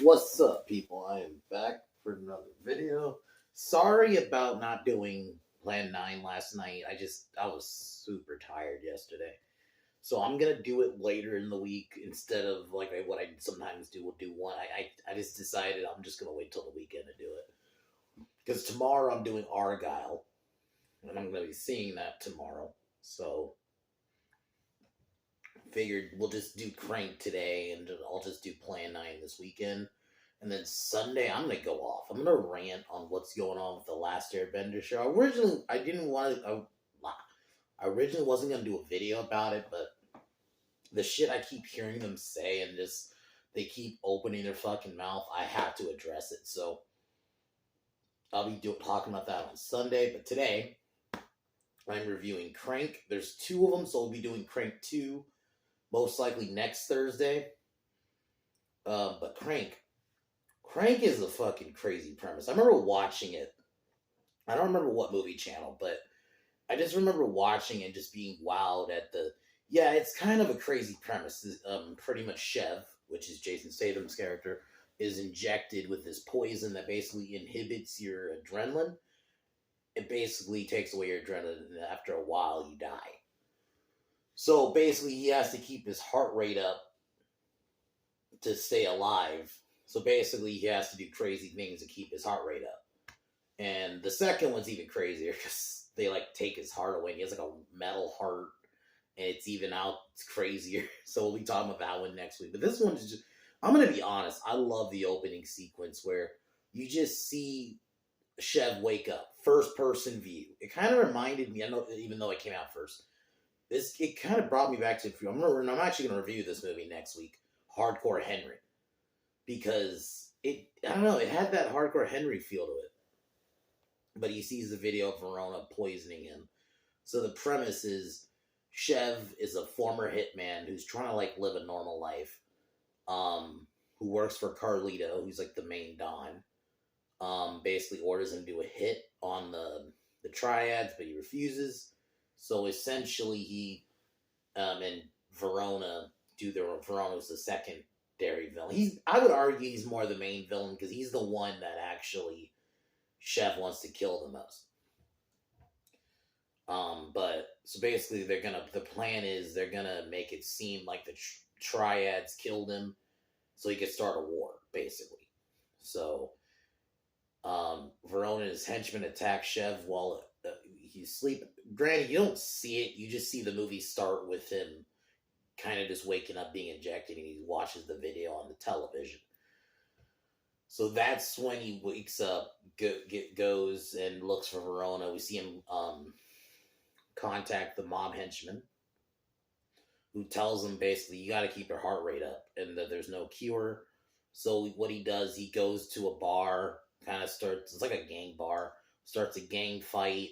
What's up, people? I am back for another video. Sorry about not doing Plan 9 last night. I was super tired yesterday. So I'm gonna do it later in the week instead of like what I sometimes do. We'll do one. I just decided I'm just gonna wait till the weekend to do it. Because tomorrow I'm doing Argyle. And I'm gonna be seeing that tomorrow. So figured we'll just do Crank today and I'll just do Plan 9 this weekend. And then Sunday, I'm gonna go off. I'm gonna rant on what's going on with the Last Airbender show. Originally, I didn't want to. I originally wasn't gonna do a video about it, but the shit I keep hearing them say and just they keep opening their fucking mouth, I have to address it. So I'll be talking about that on Sunday. But today, I'm reviewing Crank. There's two of them, so we'll be doing Crank 2 most likely next Thursday. But Crank is a fucking crazy premise. I remember watching it. I don't remember what movie channel, but I just remember watching it and just being wowed at the. Yeah, it's kind of a crazy premise. Pretty much Chev, which is Jason Statham's character, is injected with this poison that basically inhibits your adrenaline. It basically takes away your adrenaline, and after a while, you die. So basically, he has to keep his heart rate up to stay alive. So basically, he has to do crazy things to keep his heart rate up. And the second one's even crazier because they like take his heart away. And he has like a metal heart, and it's even out. It's crazier. So we'll be talking about that one next week. But this one is just. I'm gonna be honest. I love the opening sequence where you just see Chev wake up, first person view. It kind of reminded me. I know, even though it came out first, it kind of brought me back to. I'm actually gonna review this movie next week. Hardcore Henry. Because I don't know, it had that Hardcore Henry feel to it. But he sees the video of Verona poisoning him. So the premise is Chev is a former hitman who's trying to like live a normal life. Who works for Carlito, who's like the main Don. Basically orders him to do a hit on the triads, but he refuses. So essentially he and Verona Verona's the second dairy villain. I would argue he's more the main villain because he's the one that actually Chev wants to kill the most. But so basically the plan is they're gonna make it seem like the triads killed him so he could start a war, basically. So Verona and his henchmen attack Chev while he's sleeping. Granted, you don't see it, you just see the movie start with him kind of just waking up, being injected, and he watches the video on the television. So that's when he wakes up, goes and looks for Verona. We see him contact the mob henchman, who tells him basically, you got to keep your heart rate up, and that there's no cure. So what he does, he goes to a bar, kind of starts, it's like a gang bar, starts a gang fight.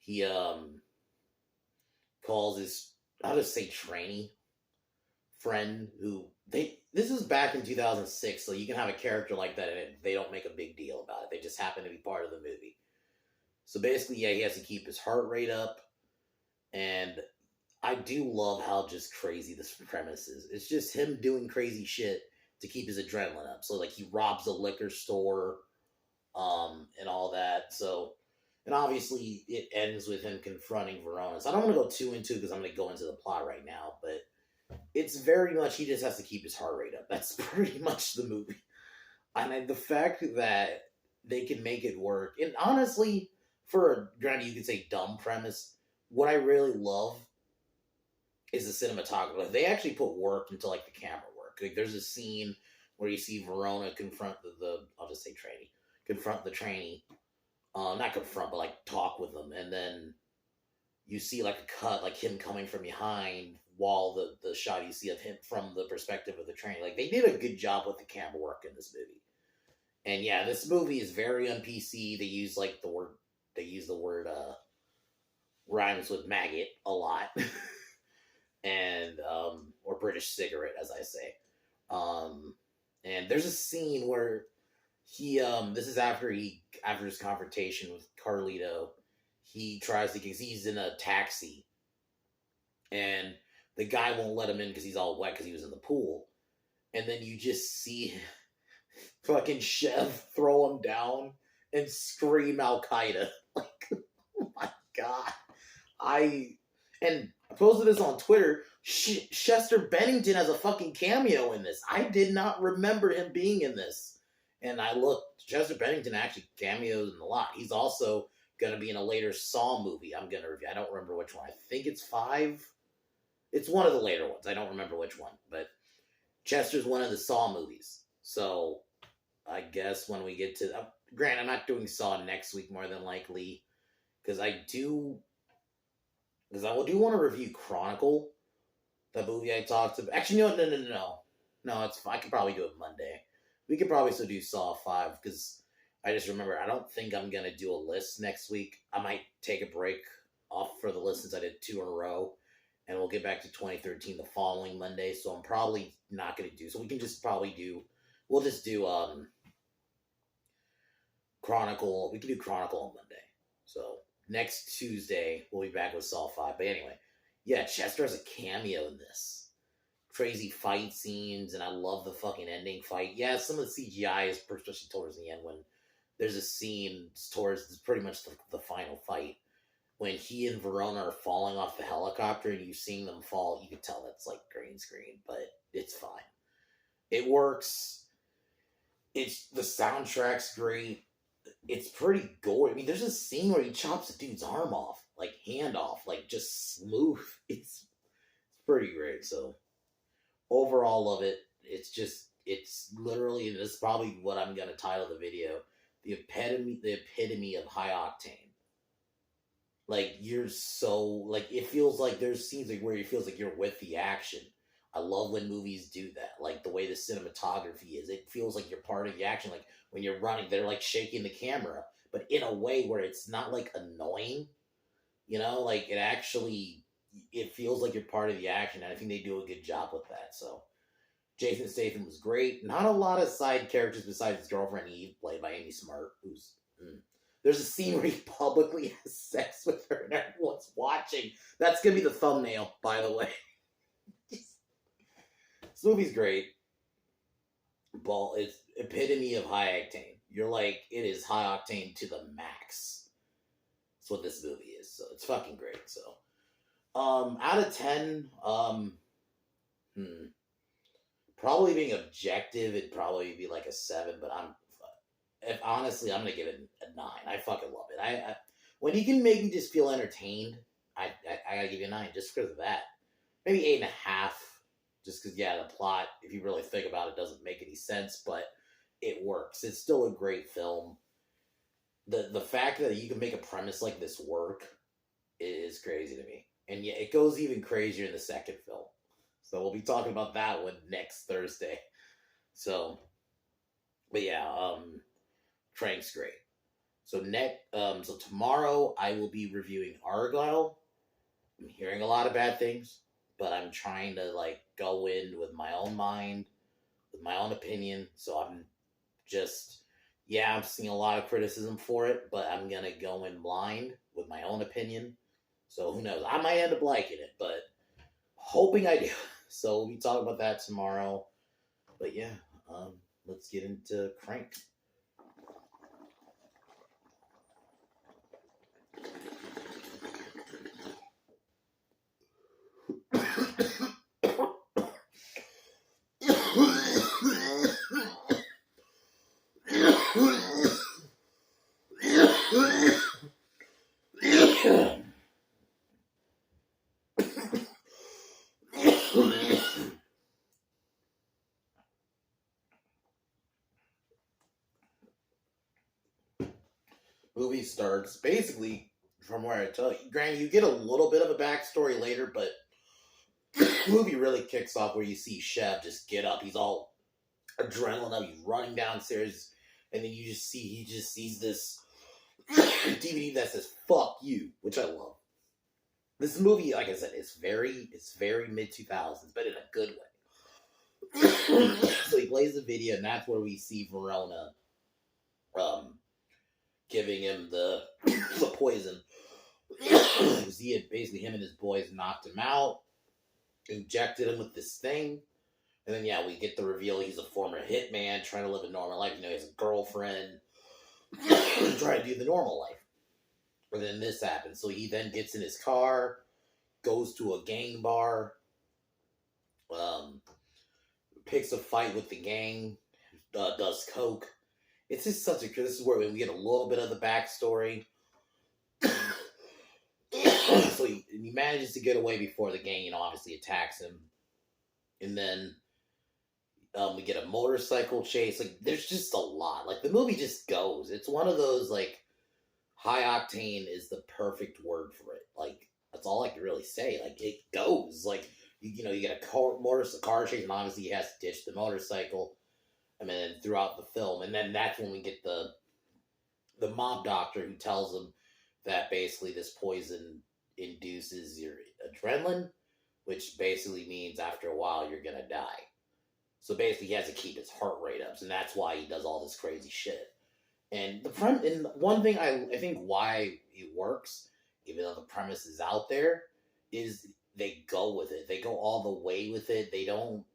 He calls his, I'll just say trainee, friend who this is back in 2006, so you can have a character like that and they don't make a big deal about it. They just happen to be part of the movie. So basically, yeah, he has to keep his heart rate up, and I do love how just crazy this premise is. It's just him doing crazy shit to keep his adrenaline up. So like he robs a liquor store, and all that. So, and obviously it ends with him confronting Verona. So I don't want to go too into it because I'm going to go into the plot right now, but it's very much he just has to keep his heart rate up. That's pretty much the movie. And the fact that they can make it work, and honestly, granted you could say dumb premise, what I really love is the cinematography. They actually put work into like the camera work. Like there's a scene where you see Verona confront the I'll just say trainee. Confront the trainee. Not confront, but like talk with them, and then you see like a cut, like him coming from behind while the shot you see of him from the perspective of the train. Like they did a good job with the camera work in this movie. And yeah, this movie is very un-PC. They use the word rhymes with maggot a lot. And or British cigarette, as I say. And there's a scene where he this is after his confrontation with Carlito, he tries to, because he's in a taxi and the guy won't let him in because he's all wet because he was in the pool. and then you just see fucking Chev throw him down and scream Al Qaeda. Like, oh my god. I posted this on Twitter. Chester Bennington has a fucking cameo in this. I did not remember him being in this. And I looked, Chester Bennington actually cameos in a lot. He's also going to be in a later Saw movie I'm going to review. I don't remember which one. I think it's 5. It's one of the later ones. I don't remember which one. But Chester's one of the Saw movies. So I guess when we get to... Grant, I'm not doing Saw next week more than likely. Because I do want to review Chronicle, the movie I talked about. Actually, no. No, it's I could probably do it Monday. We could probably still do Saw 5, because I just remember I don't think I'm going to do a list next week. I might take a break off for the list since I did 2 in a row, and we'll get back to 2013 the following Monday, so I'm probably not going to do... So we can just probably do... We'll just do Chronicle. We can do Chronicle on Monday. So next Tuesday, we'll be back with Saw 5. But anyway, yeah, Chester has a cameo in this. Crazy fight scenes, and I love the fucking ending fight. Yeah, some of the CGI is, especially towards the end, when there's a scene towards pretty much the final fight, when he and Verona are falling off the helicopter, and you seeing them fall, you can tell that's like green screen, but it's fine. It works. The soundtrack's great. It's pretty gory. I mean, there's a scene where he chops a dude's arm off, like hand off, like just smooth. It's pretty great. So overall, love it. It's literally, this is probably what I'm gonna title the video: the epitome of high octane. Like, you're so, like, it feels like there's scenes like where it feels like you're with the action. I love when movies do that. Like, the way the cinematography is. It feels like you're part of the action. Like, when you're running, they're, like, shaking the camera. But in a way where it's not, like, annoying. You know? Like, it feels like you're part of the action. And I think they do a good job with that. So, Jason Statham was great. Not a lot of side characters besides his girlfriend Eve, played by Amy Smart, who's... There's a scene where he publicly has sex with her and everyone's watching. That's going to be the thumbnail, by the way. This movie's great. It's epitome of high octane. You're like, it is high octane to the max. That's what this movie is. So it's fucking great. So, out of 10, probably being objective, it'd probably be like a 7. But honestly, I'm gonna give it a 9. I fucking love it. I when you can make me just feel entertained, I gotta give you a 9 just because of that. Maybe 8.5. Just because, yeah, the plot, if you really think about it, doesn't make any sense, but it works. It's still a great film. The fact that you can make a premise like this work is crazy to me. And yeah, it goes even crazier in the second film. So we'll be talking about that one next Thursday. So, but yeah, Frank's great. So so tomorrow I will be reviewing Argyle. I'm hearing a lot of bad things, but I'm trying to, like, go in with my own mind, with my own opinion. So I'm seeing a lot of criticism for it, but I'm going to go in blind with my own opinion. So who knows? I might end up liking it, but hoping I do. So we'll be talking about that tomorrow. But yeah, let's get into Crank. Movie starts basically from where I tell you. Granted, you get a little bit of a backstory later, but the movie really kicks off where you see Chev just get up. He's all adrenaline up. He's running downstairs, and then he just sees this DVD that says "fuck you," which I love. This movie, like I said, it's very mid 2000s, but in a good way. So he plays the video, and that's where we see Verona, giving him the poison. Him and his boys knocked him out, injected him with this thing, And then, yeah, we get the reveal he's a former hitman trying to live a normal life. You know, he has a girlfriend, trying to do the normal life. And then this happens. So he then gets in his car, goes to a gang bar, um, picks a fight with the gang, does coke. It's just such a. This is where we get a little bit of the backstory. So he manages to get away before the gang, obviously attacks him. And then we get a motorcycle chase. Like, there's just a lot. Like, the movie just goes. It's one of those, like, high octane is the perfect word for it. Like, that's all I can really say. Like, it goes. Like, you get a car chase, and obviously he has to ditch the motorcycle. And then throughout the film, and then that's when we get the mob doctor who tells him that basically this poison induces your adrenaline, which basically means after a while you're gonna die. So basically he has to keep his heart rate up, and that's why he does all this crazy shit. And and one thing I think why it works, even though the premise is out there, is they go with it. They go all the way with it. They don't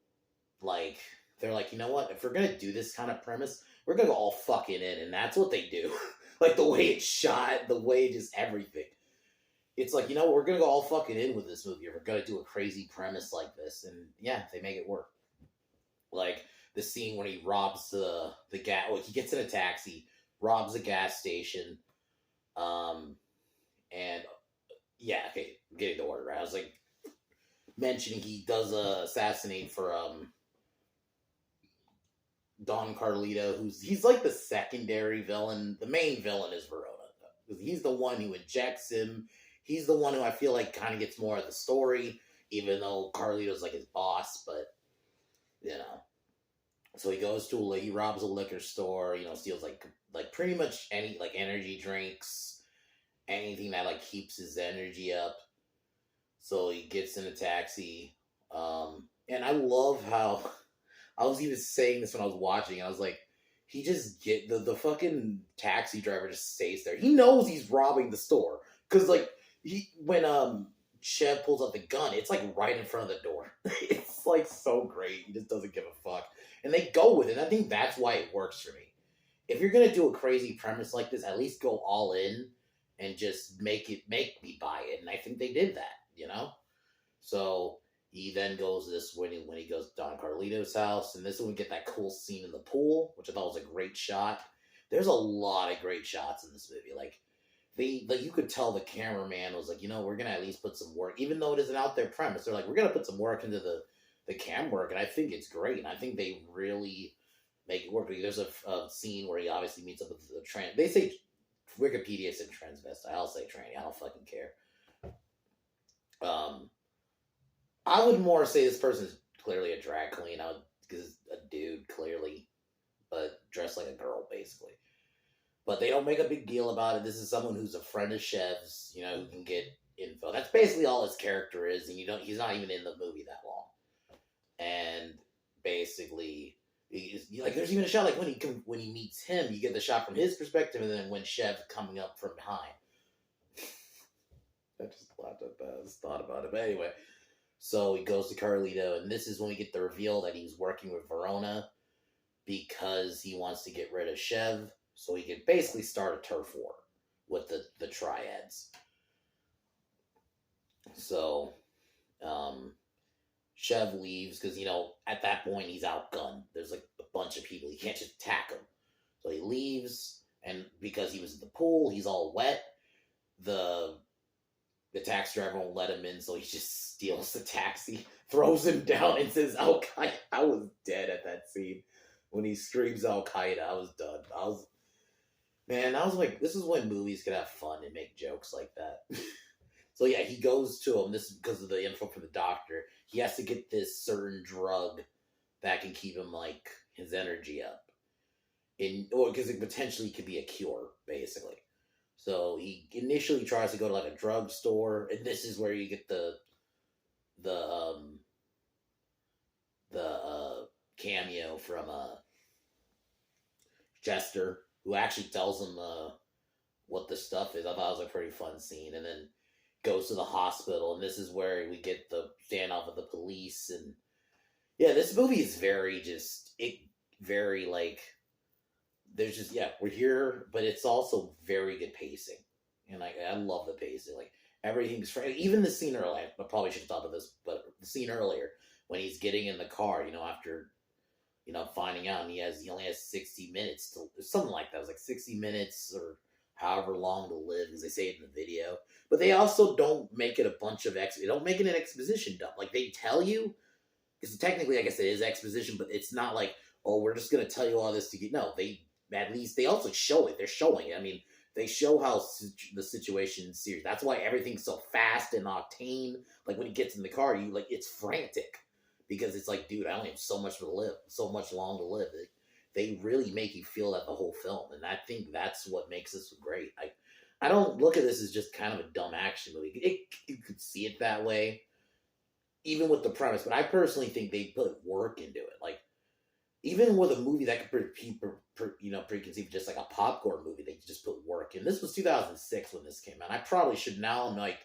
like. They're like, you know what? If we're gonna do this kind of premise, we're gonna go all fucking in, and that's what they do. Like, the way it's shot, the way just everything. It's like, you know, we're gonna go all fucking in with this movie. We're gonna do a crazy premise like this, and yeah, they make it work. Like the scene when he robs the gas. Well, he gets in a taxi, robs a gas station, and yeah, okay, I'm getting the order right. I was like mentioning he does assassinate for Don Carlito, he's like the secondary villain. The main villain is Verona, because he's the one who injects him. He's the one who I feel like kind of gets more of the story, even though Carlito's like his boss. But so he goes to he robs a liquor store. Steals like pretty much any like energy drinks, anything that like keeps his energy up. So he gets in a taxi, and I love how. I was even saying this when I was watching. I was like, he just the fucking taxi driver just stays there. He knows he's robbing the store, because like when Chev pulls out the gun, it's like right in front of the door. It's like so great. He just doesn't give a fuck, and they go with it. And I think that's why it works for me. If you're gonna do a crazy premise like this, at least go all in and just make me buy it. And I think they did that. So. He then goes when he goes to Don Carlito's house, and this is when we get that cool scene in the pool, which I thought was a great shot. There's a lot of great shots in this movie. Like you could tell the cameraman was like, we're gonna at least put some work, even though it is an out there premise. They're like, we're gonna put some work into the cam work, and I think it's great. And I think they really make it work. There's a scene where he obviously meets up with the trans. They say Wikipedia said transvestite. I'll say tranny. I don't fucking care. I would more say this person is clearly a drag queen. Because it's a dude, clearly, but dressed like a girl, basically. But they don't make a big deal about it. This is someone who's a friend of Chev's, who can get info. That's basically all his character is, and he's not even in the movie that long. And basically, there's even a shot like when he meets him, you get the shot from his perspective, and then when Chev's coming up from behind. I just laughed at that. I just thought about it, but anyway. So he goes to Carlito, and this is when we get the reveal that he's working with Verona because he wants to get rid of Chev, so he can basically start a turf war with the triads. So Chev leaves because, at that point he's outgunned. There's like a bunch of people. He can't just attack him. So he leaves, and because he was in the pool, he's all wet. The taxi driver won't let him in, so he just steals the taxi, throws him down, and says, Al Qaeda. I was dead at that scene. When he screams Al Qaeda, I was done. I was like, this is when movies could have fun and make jokes like that. So yeah, he goes to him. This is because of the info from the doctor. He has to get this certain drug that can keep him, like, his energy up. Or because it potentially could be a cure, basically. So he initially tries to go to like a drugstore, and this is where you get the cameo from Chester, who actually tells him what the stuff is. I thought it was a pretty fun scene, and then goes to the hospital, and this is where we get the standoff with the police, and Yeah, this movie is very just it very like there's just yeah we're here, but it's also very good pacing, and I love the pacing. Like everything's even the scene earlier. I probably should have thought of this, but the scene earlier when he's getting in the car, after finding out and he only has 60 minutes to something like that. It was like 60 minutes or however long to live, because they say it in the video. But they also don't make it a bunch of they don't make it an exposition dump. Like they tell you, because technically, I guess it is exposition, but it's not like, oh, we're just gonna tell you all this to get. No, they at least they also show it. They're showing it. I mean, they show how the situation is serious. That's why everything's so fast and octane. Like when he gets in the car, you like it's frantic because it's like, dude, I only have so much to live, so much long to live. They really make you feel that the whole film, and I think that's what makes this great. I don't look at this as just kind of a dumb action movie. You could see it that way, even with the premise, but I personally think they put work into it. Like even with a movie that could be preconceived just like a popcorn movie, they just put work in. This was 2006 when this came out. I probably should now. I'm like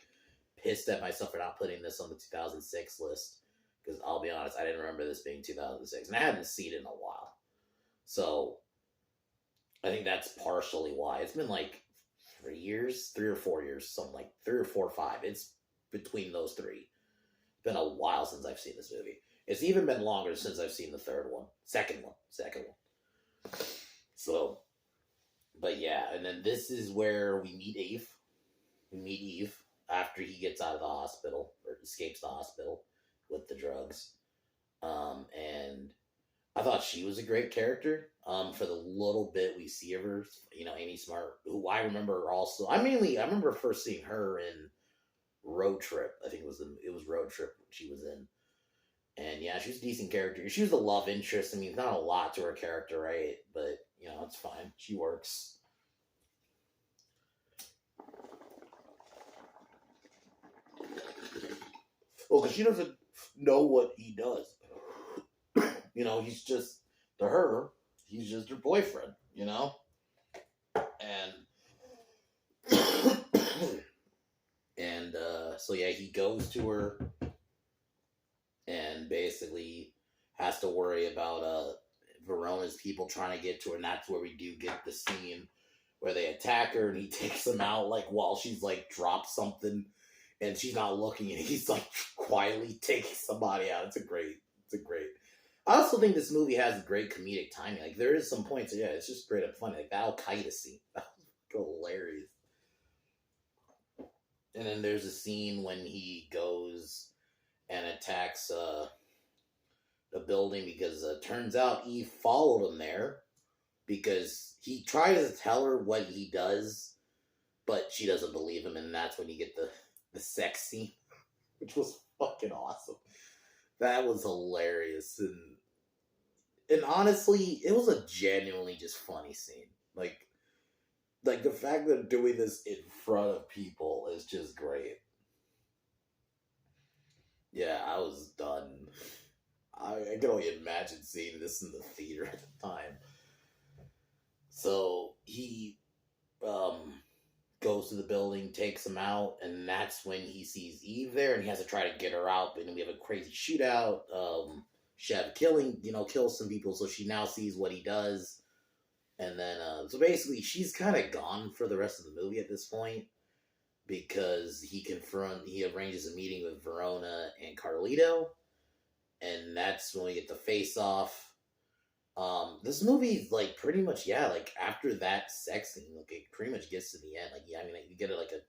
pissed at myself for not putting this on the 2006 list, because I'll be honest, I didn't remember this being 2006, and I hadn't seen it in a while. So I think that's partially why. It's been like 3 years, 3 or 4 years, something like 3 or 4 or 5. It's between those three. It's been a while since I've seen this movie. It's even been longer since I've seen the second one. So, but yeah, and then this is where we meet Eve. We meet Eve after he gets out of the hospital or escapes the hospital with the drugs. And I thought she was a great character. For the little bit we see of her, Amy Smart, who I remember also. I remember first seeing her in Road Trip. I think it was Road Trip she was in. And yeah, she's a decent character. She was the love interest. I mean, not a lot to her character, right? But it's fine. She works. Well, because she doesn't know what he does. He's just to her. He's just her boyfriend. And so yeah, he goes to her and basically has to worry about Verona's people trying to get to her, and that's where we do get the scene where they attack her and he takes them out like while she's like dropped something and she's not looking, and he's like quietly taking somebody out. It's a great. I also think this movie has great comedic timing. Like there is some points, yeah, it's just straight up funny. Like the Al Qaeda scene, that was hilarious. And then there's a scene when he goes and attacks the building because turns out Eve followed him there because he tries to tell her what he does, but she doesn't believe him, and that's when you get the sex scene, which was fucking awesome. That was hilarious, and honestly, it was a genuinely just funny scene. Like the fact that doing this in front of people is just great. Yeah, I was done. I can only imagine seeing this in the theater at the time. So he um, goes to the building, takes him out, and that's when he sees Eve there, and he has to try to get her out. And we have a crazy shootout. Chev kills some people, so she now sees what he does. And then, so basically, she's kind of gone for the rest of the movie at this point because he arranges a meeting with Verona and Carlito, and that's when we get the face off. This movie like pretty much like after that sex scene, like it pretty much gets to the end. Like I mean, you get I think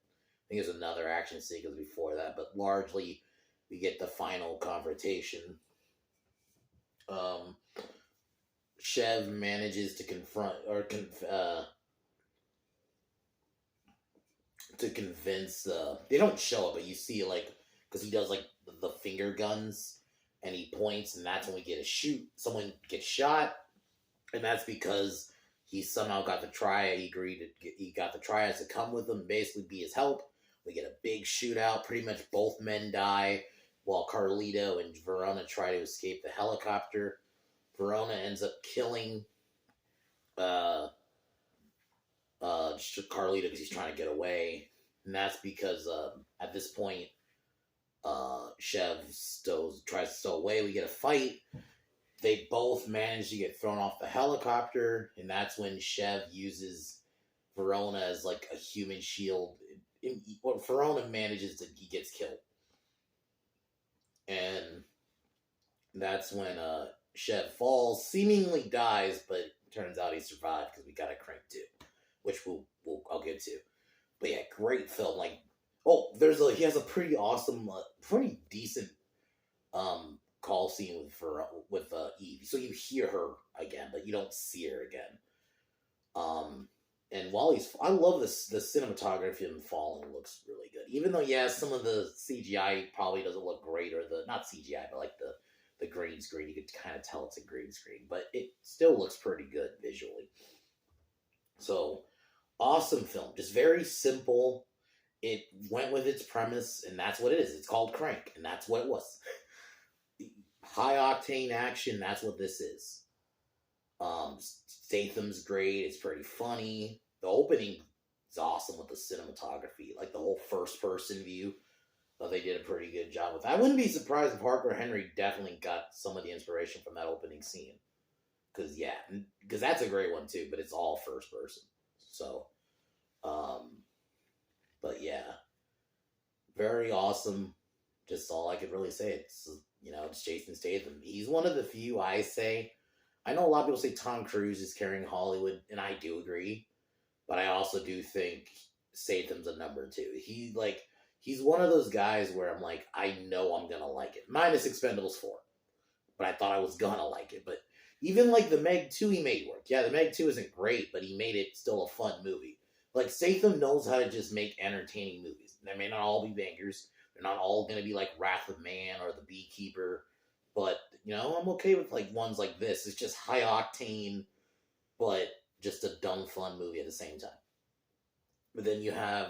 there's another action sequence before that, but largely we get the final confrontation. Chev manages to confront or to convince. They don't show it, but you see like because he does like the finger guns and he points, and that's when we get a shoot. Someone gets shot, and that's because he somehow got the triad. He got the triads to come with him, and basically be his help. We get a big shootout. Pretty much both men die, while Carlito and Verona try to escape the helicopter. Verona ends up killing Carlito because he's trying to get away, and that's because at this point, Verona is trying to get away, and that's because Carlito is trying to get away, and that's because Verona ends up killing Carlito because he's trying to get away, and that's because Carlito is trying to get away, and that's because Carlito is trying to get away, and that's because Verona ends up killing Carlito because he's trying to get away, Chev tries to stow away. We get a fight. They both manage to get thrown off the helicopter, and that's when Chev uses Verona as like a human shield. Verona manages to he gets killed, and that's when Chev falls, seemingly dies, but turns out he survived because we got a crank too, which I'll get to. But yeah, great film. Like, he has a pretty awesome, pretty decent call scene with Eve. So you hear her again, but you don't see her again. And while I love this, the cinematography in Falling looks really good. Even though, yeah, some of the CGI probably doesn't look great, or not CGI, but like the green screen, you could kind of tell it's a green screen, but it still looks pretty good visually. So, awesome film. Just very simple. It went with its premise, and that's what it is. It's called Crank, and that's what it was. High octane action, that's what this is. Statham's great. It's pretty funny. The opening is awesome with the cinematography, like the whole first person view. They did a pretty good job with that. I wouldn't be surprised if Harper Henry definitely got some of the inspiration from that opening scene. Because that's a great one too, but it's all first person. So, but yeah, very awesome. Just all I could really say. It's Jason Statham. He's one of the few I know a lot of people say Tom Cruise is carrying Hollywood, and I do agree. But I also do think Statham's a number two. He's one of those guys where I'm like, I know I'm gonna like it. Minus Expendables 4. But I thought I was gonna like it. But even like the Meg 2 he made work. Yeah, the Meg 2 isn't great, but he made it still a fun movie. Like, Statham knows how to just make entertaining movies. They may not all be bangers. They're not all gonna be like Wrath of Man or The Beekeeper. But, I'm okay with like ones like this. It's just high octane, but just a dumb fun movie at the same time. But then you have,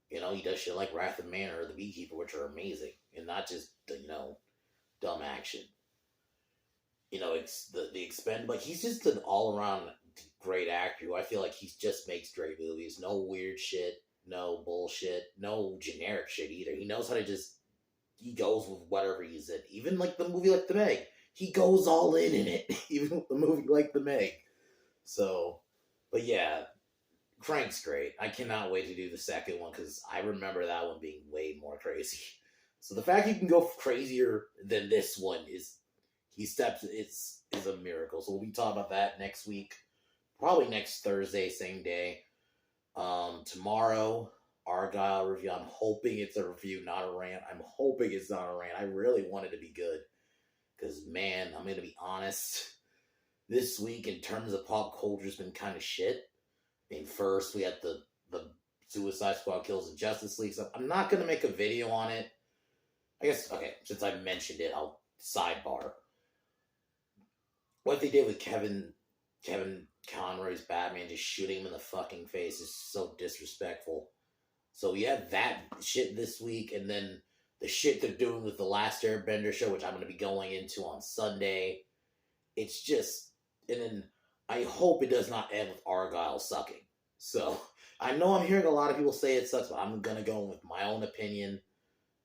he does shit like Wrath of Man or The Beekeeper, which are amazing. And not just, dumb action. It's the expend, but he's just an all-around great actor who I feel like he just makes great movies. No weird shit, no bullshit, no generic shit either. He knows how to he goes with whatever he's in. Even like the movie like The Meg, he goes all in it. Even with the movie like The Meg. So, but yeah, Crank's great. I cannot wait to do the second one because I remember that one being way more crazy. So the fact you can go crazier than this one is a miracle. So we'll be talking about that next week. Probably next Thursday, same day. Tomorrow, Argyle review. I'm hoping it's a review, not a rant. I'm hoping it's not a rant. I really want it to be good. Because, man, I'm going to be honest. This week, in terms of pop culture, has been kind of shit. I mean, first, we had the Suicide Squad kills the Justice League stuff. I'm not going to make a video on it. I guess, okay, since I mentioned it, I'll sidebar. What they did with Kevin Conroy's Batman, just shooting him in the fucking face, is so disrespectful. So we had that shit this week, and then the shit they're doing with the Last Airbender show, which I'm going to be going into on Sunday. It's just, and then I hope it does not end with Argyle sucking. So I know I'm hearing a lot of people say it sucks, but I'm going to go with my own opinion,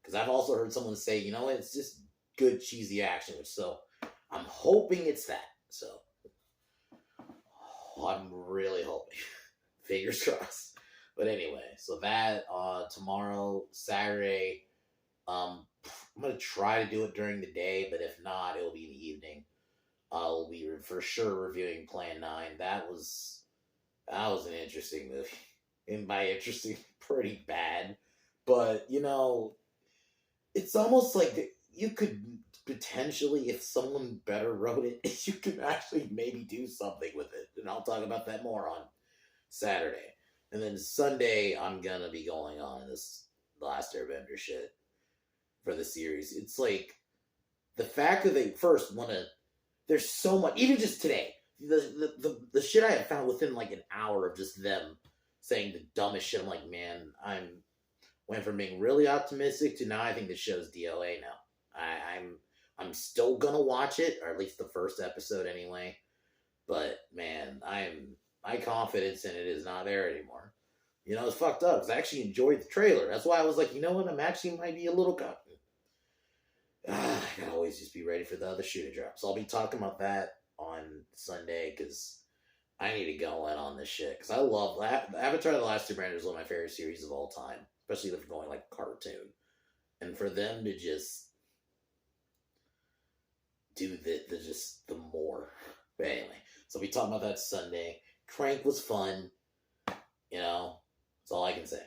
because I've also heard someone say, it's just good cheesy action, so I'm hoping it's that. So I'm really hoping. Fingers crossed. But anyway, so that tomorrow, Saturday, I'm going to try to do it during the day, but if not, it'll be in the evening. I'll be for sure reviewing Plan 9. That was an interesting movie. And by interesting, pretty bad. But, it's almost like you could potentially, if someone better wrote it, you could actually maybe do something with it. And I'll talk about that more on Saturday. And then Sunday, I'm going to be going on this Last Airbender shit for the series. It's like, the fact that they first want to, there's so much, even just today, the shit I had found within like an hour of just them saying the dumbest shit. I'm like, man, went from being really optimistic to now I think the show's DOA now. I'm still gonna watch it, or at least the first episode anyway. But man, my confidence in it is not there anymore. You know, it's fucked up because I actually enjoyed the trailer. That's why I was like, you know what? I'm actually might be a little gotten. I gotta always just be ready for the other shoe to drop. So I'll be talking about that on Sunday because I need to go in on this shit because I love Avatar: The Last Airbender is one of my favorite series of all time, especially if going like cartoon. And for them to just do the more. But anyway, so we talking about that Sunday. Crank was fun. You know, that's all I can say.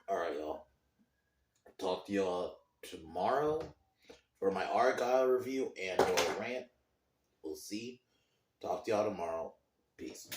All right, y'all. Talk to y'all tomorrow for my Argyle review and or rant. We'll see. Talk to y'all tomorrow. Peace.